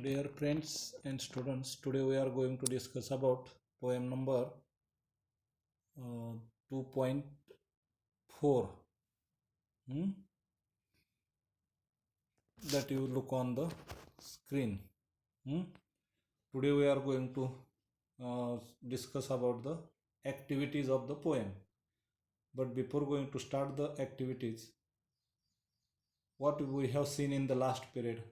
Dear friends and students, today we are going to discuss about poem number 2.4 that you look on the screen. Today we are going to discuss about the activities of the poem. But before going to start the activities, what we have seen in the last period?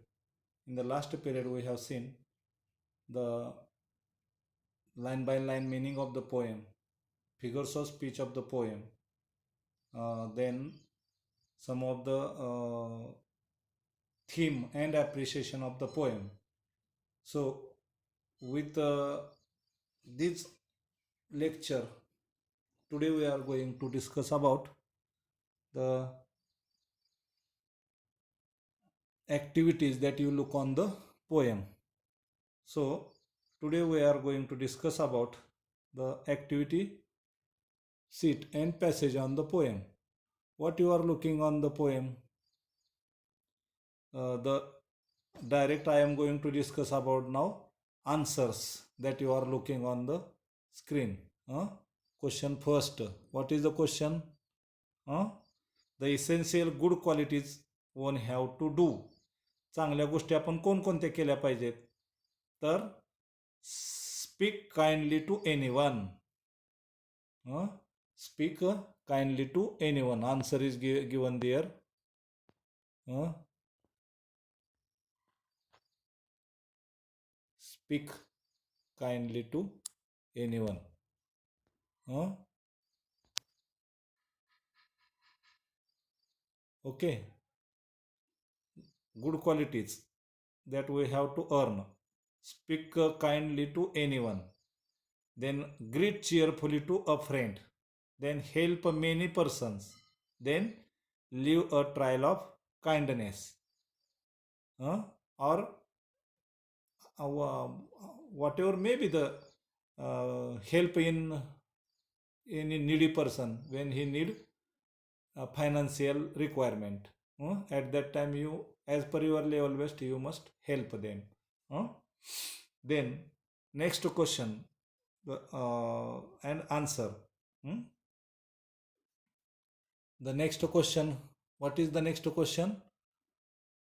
In the last period we have seen the line by line meaning of the poem, figures of speech of the poem, then some of the theme and appreciation of the poem. So with this lecture, today we are going to discuss about the activities that you look on the poem. So today we are going to discuss about the activity sheet and passage on the poem. What you are looking on the poem, the direct I am going to discuss about now answers that you are looking on the screen. Question first. What is the question? The essential good qualities one have to do. चांगल्या गोष्टी आपण कोणकोणत्या केल्या पाहिजेत? तर speak kindly to anyone. Speak kindly to anyone. Answer is given there. Speak kindly to anyone. Okay. Good qualities that we have to earn. Speak kindly to anyone. Then greet cheerfully to a friend. Then help many persons. Then live a trial of kindness. Or whatever may be the help in any needy person when he need a financial requirement. At that time you, as per your level best, you must help them. Then next question and answer. The next question, what is the next question?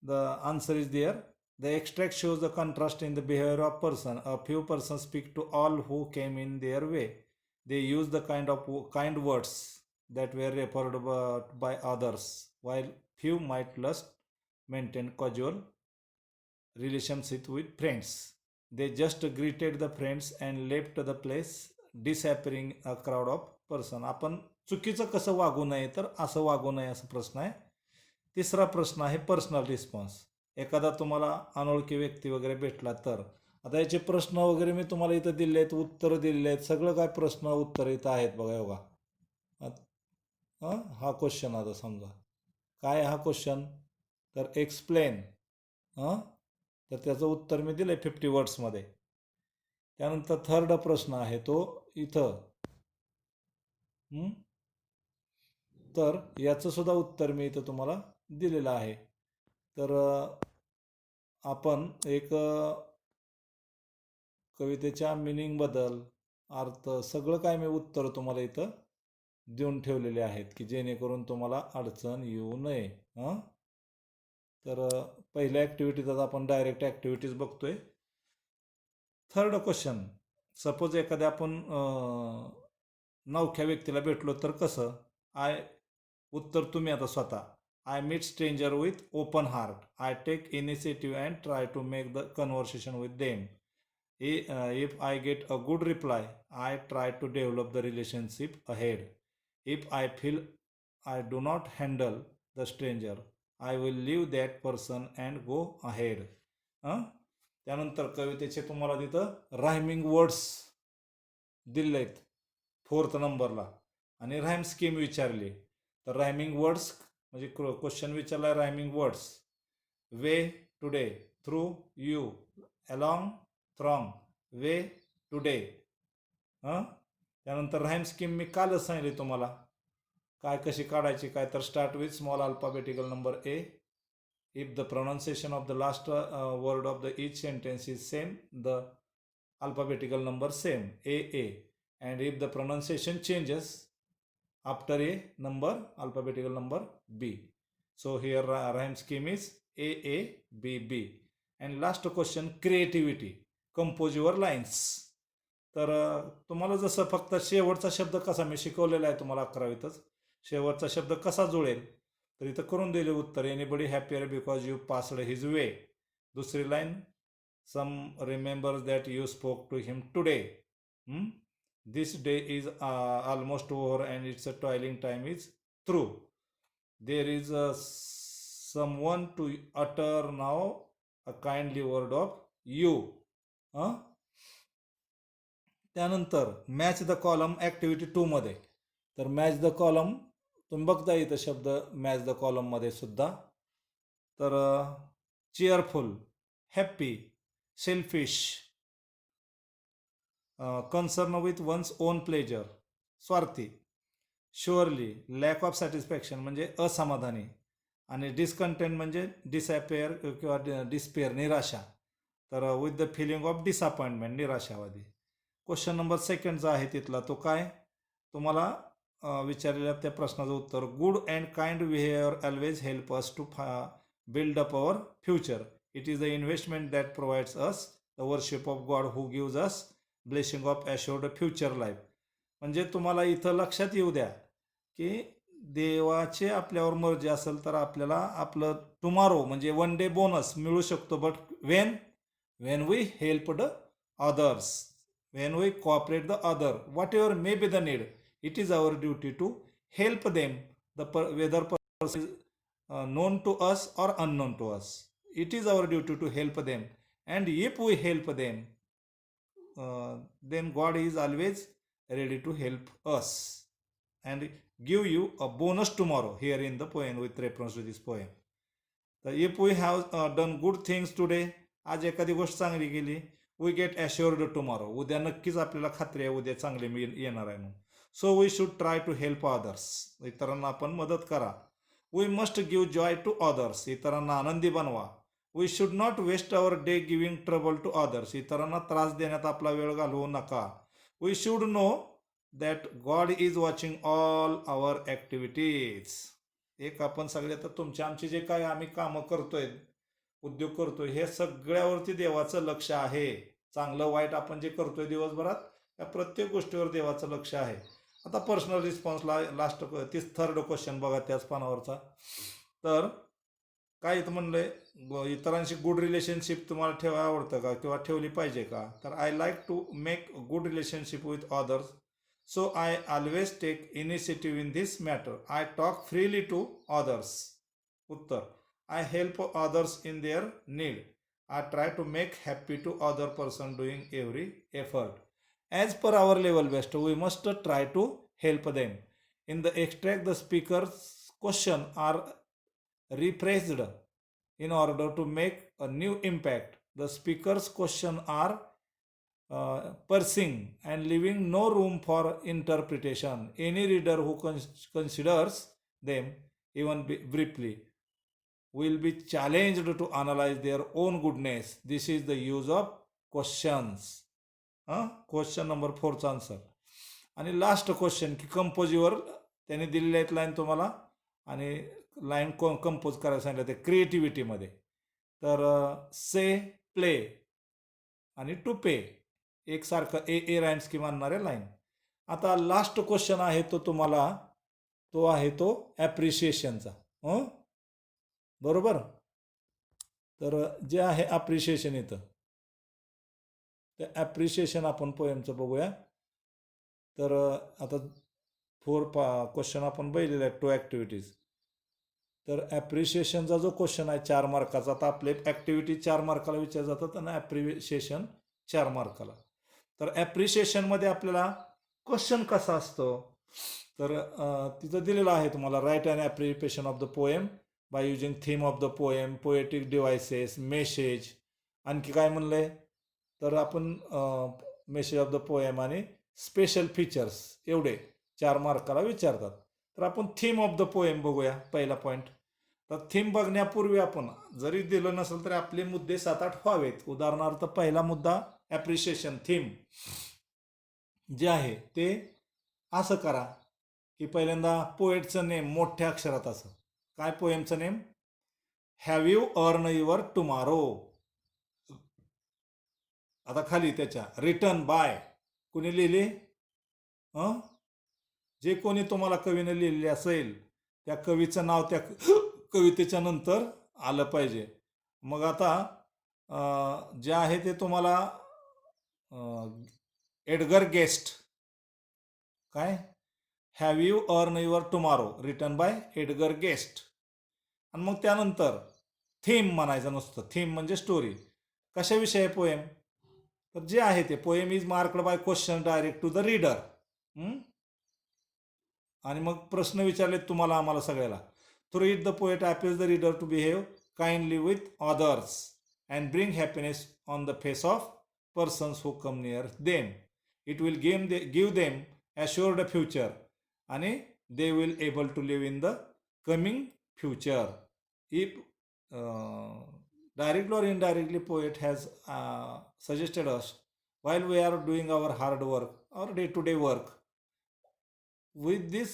The answer is there. The extract shows the contrast in the behavior of person. A few persons speak to all who came in their way. They use the kind words that were referred by others, while few might lust maintain casual relationship with friends. They just greeted the friends and left the place, disappearing a crowd of person. आपण चुकीचं कसं वागू नये, तर असं वागू नये असा प्रश्न आहे. तिसरा प्रश्न आहे पर्सनल रिस्पॉन्स. एखादा तुम्हाला अनोळखी व्यक्ती वगैरे भेटला तर, आता याचे प्रश्न वगैरे मी तुम्हाला इथं दिले आहेत, उत्तरं दिलेली आहेत, सगळं काय प्रश्न उत्तर इथं आहेत बघा. योगा हा क्वेश्चन. आता समजा काय हा क्वेश्चन, तर एक्सप्लेन. तर त्याचं उत्तर मी दिलंय 50 वर्ड्समध्ये. त्यानंतर थर्ड प्रश्न आहे तो इथं. तर याचं सुद्धा उत्तर मी इथं तुम्हाला दिलेलं आहे. तर आपण एक कवितेच्या मिनिंगबद्दल, अर्थ, सगळं काय मी उत्तर तुम्हाला इथं देऊन ठेवलेले आहेत की जेणेकरून तुम्हाला अडचण येऊ नये. तर पहिल्या ॲक्टिव्हिटीज आता आपण डायरेक्ट ॲक्टिव्हिटीज बघतोय. थर्ड क्वेश्चन, सपोज एखाद्या आपण नवख्या व्यक्तीला भेटलो तर कसं. उत्तर तुम्ही आता स्वतः. I meet stranger with open heart. I take initiative and try to make the conversation with them. If I get a good reply, I try to develop the relationship ahead. If I feel I do not handle the stranger, I will leave that person and go ahead. त्यानंतर कवितेचे तुम्हाला तिथं rhyming words दिले आहेत 4th नंबरला, आणि rhyme scheme विचारली. तर रायमिंग वर्ड्स म्हणजे क्वेश्चन विचारला rhyming words. Way today, through you, along, from, way today. त्यानंतर राईम स्कीम मी कालच सांगितली तुम्हाला काय कशी काढायची काय. तर start with small alphabetical number A, If the pronunciation of the last word of the each sentence is same, the alphabetical number same, A. And if the pronunciation changes after A number, alphabetical number B. So here rhyme scheme is A, B. And last question, creativity. Compose your lines. तर तुम्हाला जसं फक्त शेवटचा शब्द कसा मी शिकवलेला आहे तुम्हाला 11वीतच, शेवटचा शब्द कसा जुळेल तर इथं करून दिले उत्तर, anybody happier because you passed his way. दुसरी line, some remembers that you spoke to him today. This day is almost over and its toiling time is through. There is someone to utter now a kindly word of you. त्यानंतर match the column activity 2 मध्ये, तर match the column तुम्ही बघता इथं शब्द match the column मध्ये सुद्धा. तर चेअरफुल, happy, selfish, concern with one's own pleasure, स्वार्थी, शुअरली, लॅक ऑफ सॅटिस्फॅक्शन म्हणजे असमाधानी, आणि डिस्कंटेंट म्हणजे डिसॅपेअर किंवा डिस्पेअर, निराशा. तर with the feeling of disappointment, निराशावादी. क्वेश्चन नंबर 2 जो आहे तिथला तो काय तुम्हाला विचारलेल्या त्या प्रश्नाचं उत्तर, good and kind behaviour always help us to build up our future. It is the investment that provides us the worship of God who gives us blessing of assured future life. म्हणजे तुम्हाला इथं लक्षात येऊ द्या की देवाचे आपल्यावर मर्जी असेल तर आपल्याला आपलं टुमॉरो म्हणजे वन डे बोनस मिळू शकतो. But when we helped others, when we cooperate the other, whatever may be the need, it is our duty to help them, whether person is known to us or unknown to us. It is our duty to help them, and if we help them, then God is always ready to help us and give you a bonus tomorrow, here in the poem with reference to this poem. So if we have done good things today, आज एखादी गोष्ट चांगली केली, we get assured tomorrow, उद्या नक्कीच आपल्याला खात्री आहे उद्या चांगले येणार आहे म्हणून. So we should try to help others, इतरांना आपण मदत करा. We must give joy to others, इतरांना आनंदी बनवा. We should not waste our day giving trouble to others, इतरांना त्रास देण्यात आपला वेळ घालवू नका. We should know that God is watching all our activities. एक आपण सगळे तर तुमच्या आमचे जे काय आम्ही कामं करतोय, उद्योग करतोय, हे सगळ्यावरती देवाचं लक्ष आहे. चांगलं वाईट आपण जे करतोय दिवसभरात त्या प्रत्येक गोष्टीवर देवाचं लक्ष आहे. आता पर्सनल रिस्पॉन्सला लास्ट 3rd क्वेश्चन बघा त्याच पानावरचा. तर काय इथं म्हणलंय, इतरांशी गुड रिलेशनशिप तुम्हाला ठेवायला आवडतं का किंवा ठेवली पाहिजे का. तर I like to make good relationship with others, so I always take initiative in this matter. I talk freely to others. उत्तर, I help others in their need. I try to make happy to other person doing every effort. As per our level best, we must try to help them. In the extract, the speaker's question are rephrased in order to make a new impact. The speaker's question are parsing and leaving no room for interpretation. Any reader who considers them even briefly will be challenged to analyze their own goodness. This is the use of questions. Question number 4चा answer. आणि last question की कंपोजवर त्यांनी दिलेले आहेत line तुम्हाला, आणि line compose करायला सांगितलं ते क्रिएटिव्हिटीमध्ये. तर से, प्ले आणि टू पे एकसारखं ए राईम स्कीम आणणारे लाईन. आता लास्ट क्वेश्चन आहे तो तुम्हाला, तो आहे तो ॲप्रिशिएशनचा. बरोबर. तर जे आहे ॲप्रिशिएशन येतं, ते ॲप्रिशिएशन आपण पोएमचं बघूया. तर आता 4 क्वेश्चन आपण बघितलेले आहेत, 2 ॲक्टिव्हिटीज. तर ॲप्रिशिएशनचा जो क्वेश्चन आहे 4 मार्काचा, आता आपले ॲक्टिव्हिटी 4 मार्काला विचारले जातात आणि ॲप्रिशिएशन 4 मार्काला. तर ॲप्रिशिएशनमध्ये आपल्याला क्वेश्चन कसा असतो, तर तिथं दिलेलं आहे तुम्हाला, write and appreciation of the poem by using theme of the poem, poetic devices, message. आणखी काय म्हणलंय तर आपण मेसेज ऑफ द पोएम आणि स्पेशल फीचर्स एवढे 4 मार्काला विचारतात. तर आपण थीम ऑफ द पोएम बघूया, पहिला पॉईंट. तर थीम बघण्यापूर्वी आपण जरी दिलं नसेल तरी आपले मुद्दे 7-8 व्हावेत. उदाहरणार्थ पहिला मुद्दा ॲप्रिशिएशन थीम जे आहे ते असं करा की पहिल्यांदा पोएटचं नेम मोठ्या अक्षरात असं. काय पोएमचं name? Have you earn your tomorrow. आता खाली त्याच्या रिटन बाय कुणी लिहिली? जे कोणी तुम्हाला कवीने लिहिलेले असेल त्या कवीचं नाव त्या कवितेच्या नंतर आलं पाहिजे. मग आता जे आहे ते तुम्हाला एडगर गेस्ट. काय? Have you earn your tomorrow written by Edgar guest. आणि मग त्यानंतर थीम म्हणायचं नसतं. थीम म्हणजे स्टोरी. कशाविषयी आहे पोएम? तर जे आहे ते poem is marked by question direct to the reader. आणि मग प्रश्न विचारलेत तुम्हाला आम्हाला सगळ्याला. Through it the poet appeals the reader to behave kindly with others and bring happiness on the face of persons who come near them. It will give them assured future आणि they will able to live in the coming future. If directly or indirectly poet has suggested us while we are doing our hard work or day-to-day work. With this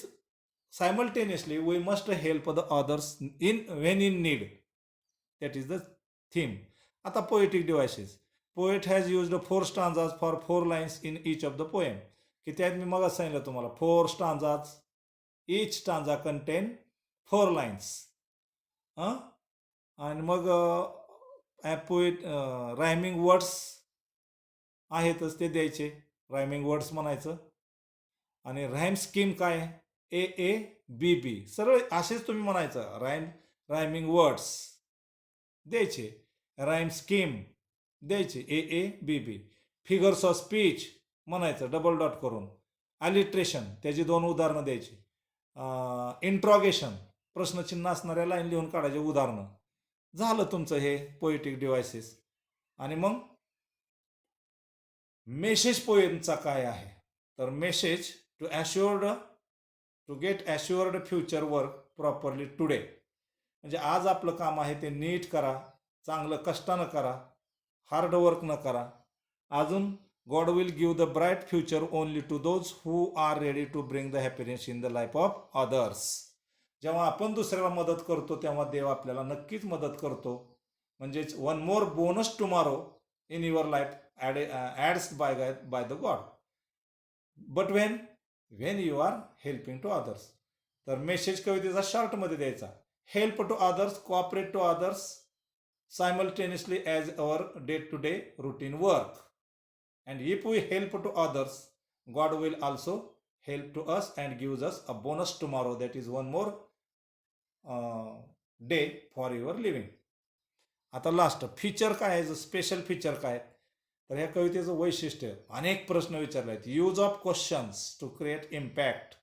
simultaneously we must help the others when in need. That is the theme. आता poetic devices. Poet has used 4 stanzas for 4 lines in each of the poem. किती आहेत मी मग सांगितलं तुम्हाला 4 stanzas. Each stanza contain 4 lines. आणि मग poet rhyming words आहेतच ते द्यायचे. रायमिंग वर्ड्स म्हणायचं. आणि राईम स्कीम काय? ए ए बी बी. सरळ असेच तुम्ही म्हणायचं. रायमिंग वर्ड्स द्यायचे. राईम स्कीम द्यायचे. A A B B. Figures of speech म्हणायचं डबल डॉट करून. अलिट्रेशन त्याची 2 उदाहरणं द्यायची. इंट्रॉगेशन प्रश्नचिन्ह असणाऱ्या लाईन लिहून काढायचे उदाहरणं. झालं तुमचं हे पोएटिक डिव्हायसेस. आणि मग मेसेज पोएमचा काय आहे? तर message to get assured future work properly today. म्हणजे आज आपलं काम आहे ते नीट करा, चांगलं कष्टानं करा, हार्ड वर्क न करा. अजून God will give the bright future only to those who are ready to bring the happiness in the life of others. जेव्हा आपण दुसऱ्याला मदत करतो तेव्हा देव आपल्याला नक्कीच मदत करतो. म्हणजेच one more bonus tomorrow in your life adds by the God. But when you are helping to others. तर मेसेज कवितेचा शॉर्टमध्ये द्यायचा. Help to others, cooperate to others simultaneously as our day to day routine work. And if we help to others God will also help to us and gives us a bonus tomorrow, that is one more day for your living. आता last feature काय आहे? Special feature काय? तर ह्या कवितेचं वैशिष्ट्य अनेक प्रश्न विचारले आहेत. Use of questions to create impact.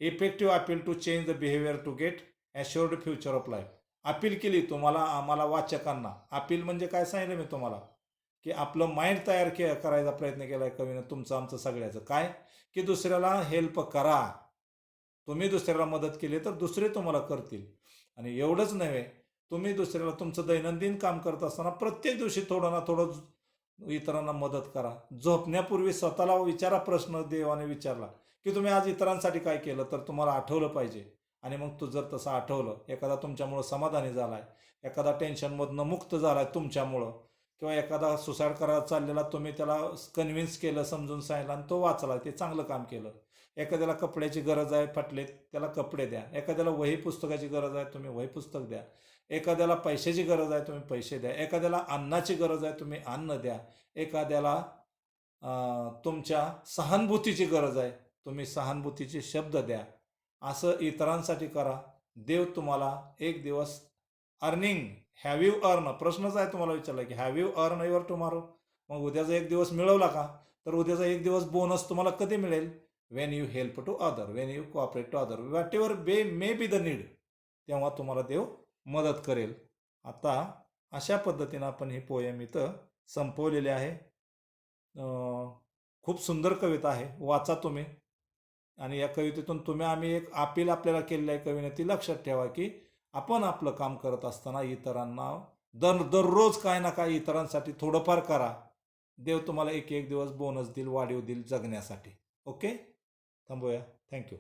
Effective appeal to change the behaviour to get assured future of life. Appeal केली तुम्हाला आम्हाला वाचकांना. अपील म्हणजे काय सांगितलं मी तुम्हाला की आपलं माइंड तयार करायचा प्रयत्न केला आहे कवीनं तुमचं आमचं सगळ्याचं. काय? की दुसऱ्याला हेल्प करा. तुम्ही दुसऱ्याला मदत केली तर दुसरे तुम्हाला करतील. आणि एवढंच नव्हे, तुम्ही दुसऱ्याला तुमचं दैनंदिन काम करत असताना प्रत्येक दिवशी थोडं ना थोडं इतरांना मदत करा. झोपण्यापूर्वी स्वतःला विचारा प्रश्न देवाने विचारला की तुम्ही आज इतरांसाठी काय केलं, तर तुम्हाला आठवलं पाहिजे. आणि मग तू जर तसं आठवलं, एखादा तुमच्यामुळं समाधानी झालाय, एखादा टेन्शनमधनं मुक्त झालाय तुमच्यामुळं, किंवा एखादा सुसाईड करायला चाललेला तुम्ही त्याला कन्व्हिन्स केलं, समजून सांगितलं आणि तो वाचला, ते चांगलं काम केलं. एखाद्याला कपड्याची गरज आहे, फाटलेत, त्याला कपडे द्या. एखाद्याला वही पुस्तकाची गरज आहे, तुम्ही वही पुस्तक द्या. एखाद्याला पैशाची गरज आहे, तुम्ही पैसे द्या. एखाद्याला अन्नाची गरज आहे, तुम्ही अन्न द्या. एखाद्याला तुमच्या सहानुभूतीची गरज आहे, तुम्ही सहानुभूतीचे शब्द द्या. असं इतरांसाठी करा. देव तुम्हाला एक दिवस अर्निंग, हॅव यू अर्न, प्रश्नच आहे तुम्हाला विचारला की have you earn your tomorrow. मग उद्याचा एक दिवस मिळवला का, तर उद्याचा एक दिवस बोनस तुम्हाला कधी मिळेल? When you help to other, when you cooperate to other, whatever may be the need, तेव्हा तुम्हाला देव मदत करेल. आता अशा पद्धतीनं आपण ही पोएम इथं संपवलेली आहे. खूप सुंदर कविता आहे, वाचा तुम्ही. आणि या कवितेतून आम्ही एक अपील आपल्याला केलेलं आहे कवीने, ती लक्षात ठेवा की आपण आपलं काम करत असताना इतरांना दररोज काय ना काय इतरांसाठी थोडंफार करा. देव तुम्हाला एक एक दिवस बोनस देईल, वाढीव देईल जगण्यासाठी. ओके, थांबूया. थँक्यू.